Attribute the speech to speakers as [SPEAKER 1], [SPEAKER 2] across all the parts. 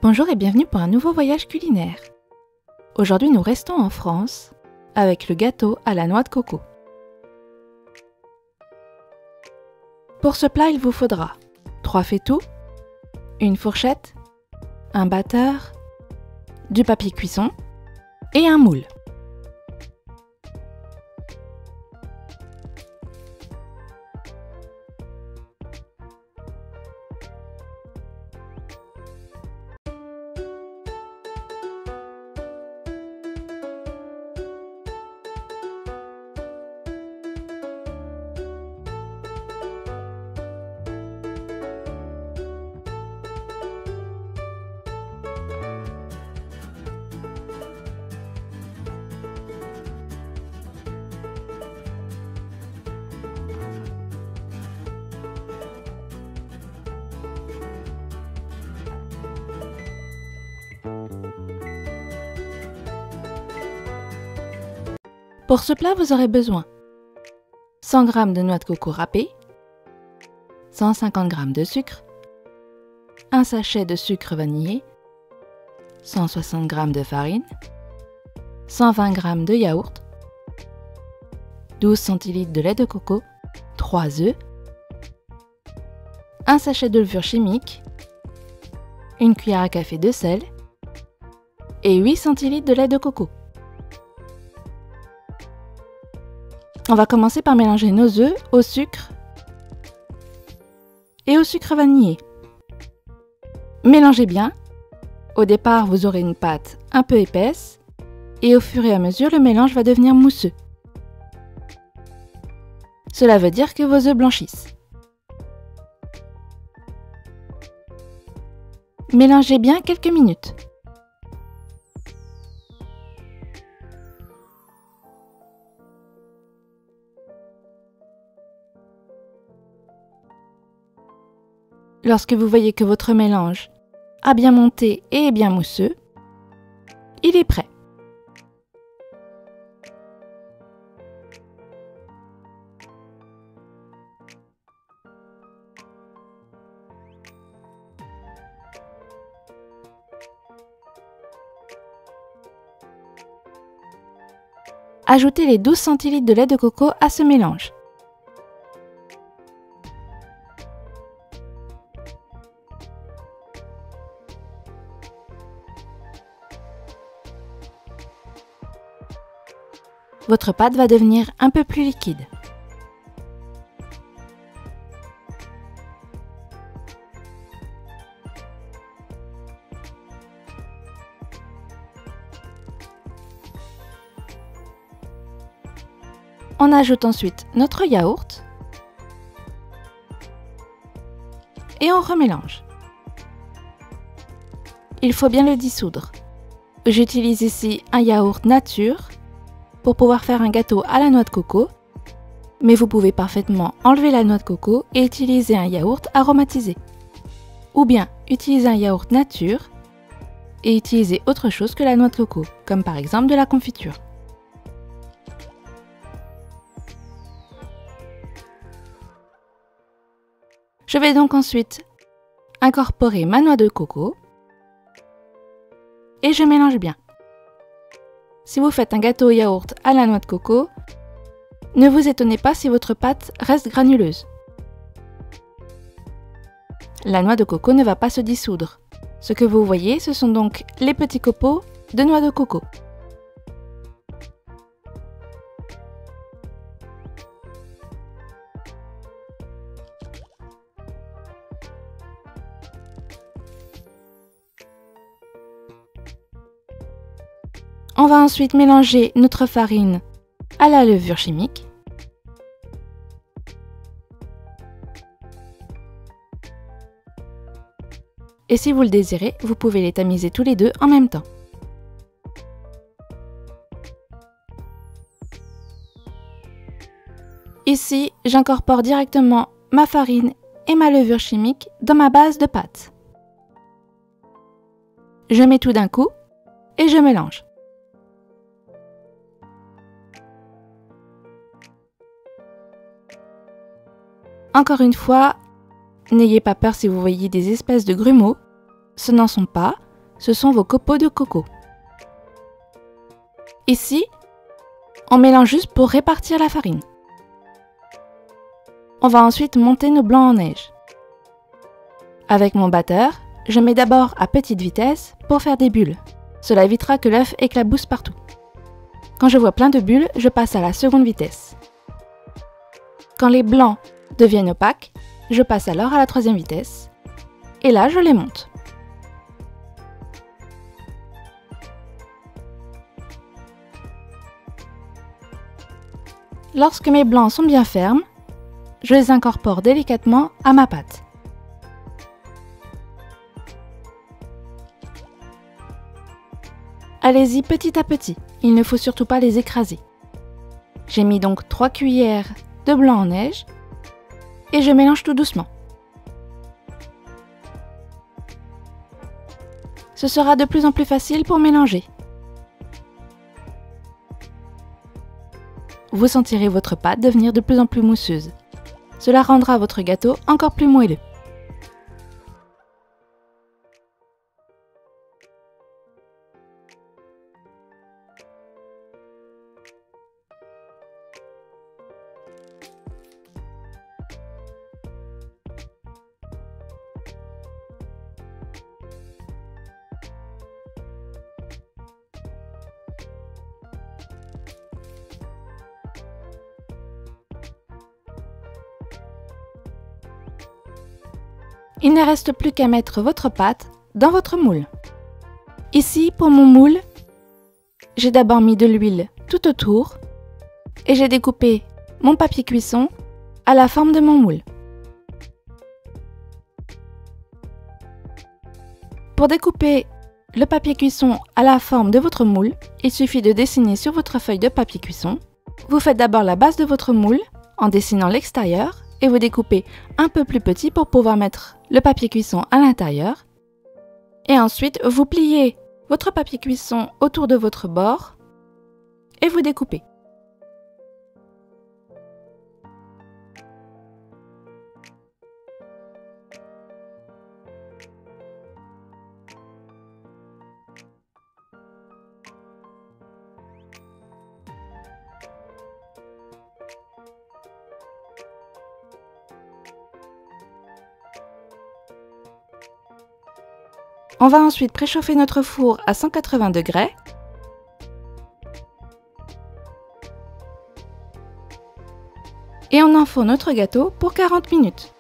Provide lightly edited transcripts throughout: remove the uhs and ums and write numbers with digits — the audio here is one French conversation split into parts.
[SPEAKER 1] Bonjour et bienvenue pour un nouveau voyage culinaire. Aujourd'hui, nous restons en France avec le gâteau à la noix de coco. Pour ce plat, il vous faudra 3 faitout, une fourchette, un batteur, du papier cuisson et un moule. Pour ce plat, vous aurez besoin 100 g de noix de coco râpée, 150 g de sucre, un sachet de sucre vanillé, 160 g de farine, 120 g de yaourt, 12 cl de lait de coco, 3 œufs, un sachet de levure chimique, une cuillère à café de sel et 8 cl de lait de coco. On va commencer par mélanger nos œufs au sucre et au sucre vanillé. Mélangez bien. Au départ, vous aurez une pâte un peu épaisse et au fur et à mesure, le mélange va devenir mousseux. Cela veut dire que vos œufs blanchissent. Mélangez bien quelques minutes. Lorsque vous voyez que votre mélange a bien monté et est bien mousseux, il est prêt. Ajoutez les 12 cl de lait de coco à ce mélange. Votre pâte va devenir un peu plus liquide. On ajoute ensuite notre yaourt et on remélange. Il faut bien le dissoudre. J'utilise ici un yaourt nature pour pouvoir faire un gâteau à la noix de coco, mais vous pouvez parfaitement enlever la noix de coco et utiliser un yaourt aromatisé. Ou bien utiliser un yaourt nature et utiliser autre chose que la noix de coco, comme par exemple de la confiture. Je vais donc ensuite incorporer ma noix de coco et je mélange bien. Si vous faites un gâteau au yaourt à la noix de coco, ne vous étonnez pas si votre pâte reste granuleuse. La noix de coco ne va pas se dissoudre. Ce que vous voyez, ce sont donc les petits copeaux de noix de coco. On va ensuite mélanger notre farine à la levure chimique. Et si vous le désirez, vous pouvez les tamiser tous les deux en même temps. Ici, j'incorpore directement ma farine et ma levure chimique dans ma base de pâte. Je mets tout d'un coup et je mélange. Encore une fois, n'ayez pas peur si vous voyez des espèces de grumeaux, ce n'en sont pas, ce sont vos copeaux de coco. Ici, on mélange juste pour répartir la farine. On va ensuite monter nos blancs en neige. Avec mon batteur, je mets d'abord à petite vitesse pour faire des bulles. Cela évitera que l'œuf éclabousse partout. Quand je vois plein de bulles, je passe à la seconde vitesse. Quand les blancs deviennent opaques, je passe alors à la troisième vitesse. Et là, je les monte. Lorsque mes blancs sont bien fermes, je les incorpore délicatement à ma pâte. Allez-y petit à petit, il ne faut surtout pas les écraser. J'ai mis donc 3 cuillères de blanc en neige et je mélange tout doucement. Ce sera de plus en plus facile pour mélanger. Vous sentirez votre pâte devenir de plus en plus mousseuse. Cela rendra votre gâteau encore plus moelleux. Il ne reste plus qu'à mettre votre pâte dans votre moule. Ici, pour mon moule, j'ai d'abord mis de l'huile tout autour et j'ai découpé mon papier cuisson à la forme de mon moule. Pour découper le papier cuisson à la forme de votre moule, il suffit de dessiner sur votre feuille de papier cuisson. Vous faites d'abord la base de votre moule en dessinant l'extérieur et vous découpez un peu plus petit pour pouvoir mettre le papier cuisson à l'intérieur. Et ensuite, vous pliez votre papier cuisson autour de votre bord et vous découpez. On va ensuite préchauffer notre four à 180 degrés. Et on enfourne notre gâteau pour 40 minutes.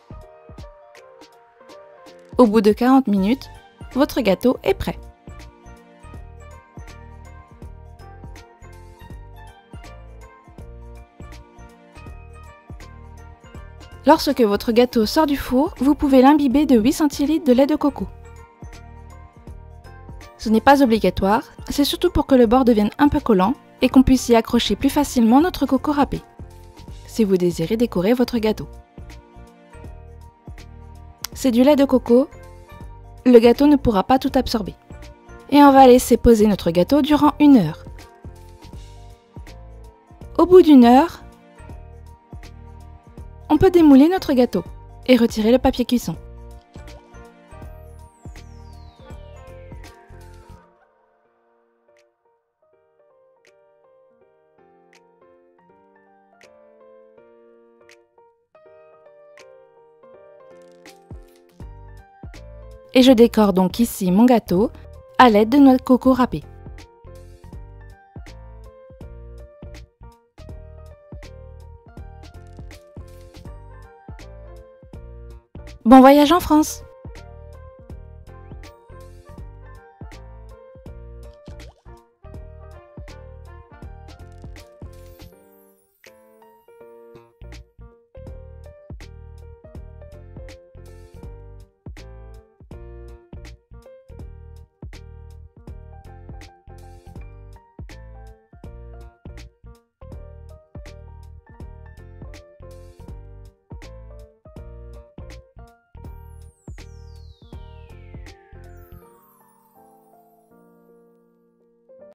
[SPEAKER 1] Au bout de 40 minutes, votre gâteau est prêt. Lorsque votre gâteau sort du four, vous pouvez l'imbiber de 8 centilitres de lait de coco. Ce n'est pas obligatoire, c'est surtout pour que le bord devienne un peu collant et qu'on puisse y accrocher plus facilement notre coco râpé, si vous désirez décorer votre gâteau. C'est du lait de coco, le gâteau ne pourra pas tout absorber. Et on va laisser poser notre gâteau durant 1 heure. Au bout d'1 heure, on peut démouler notre gâteau et retirer le papier cuisson. Et je décore donc ici mon gâteau à l'aide de noix de coco râpée. Bon voyage en France!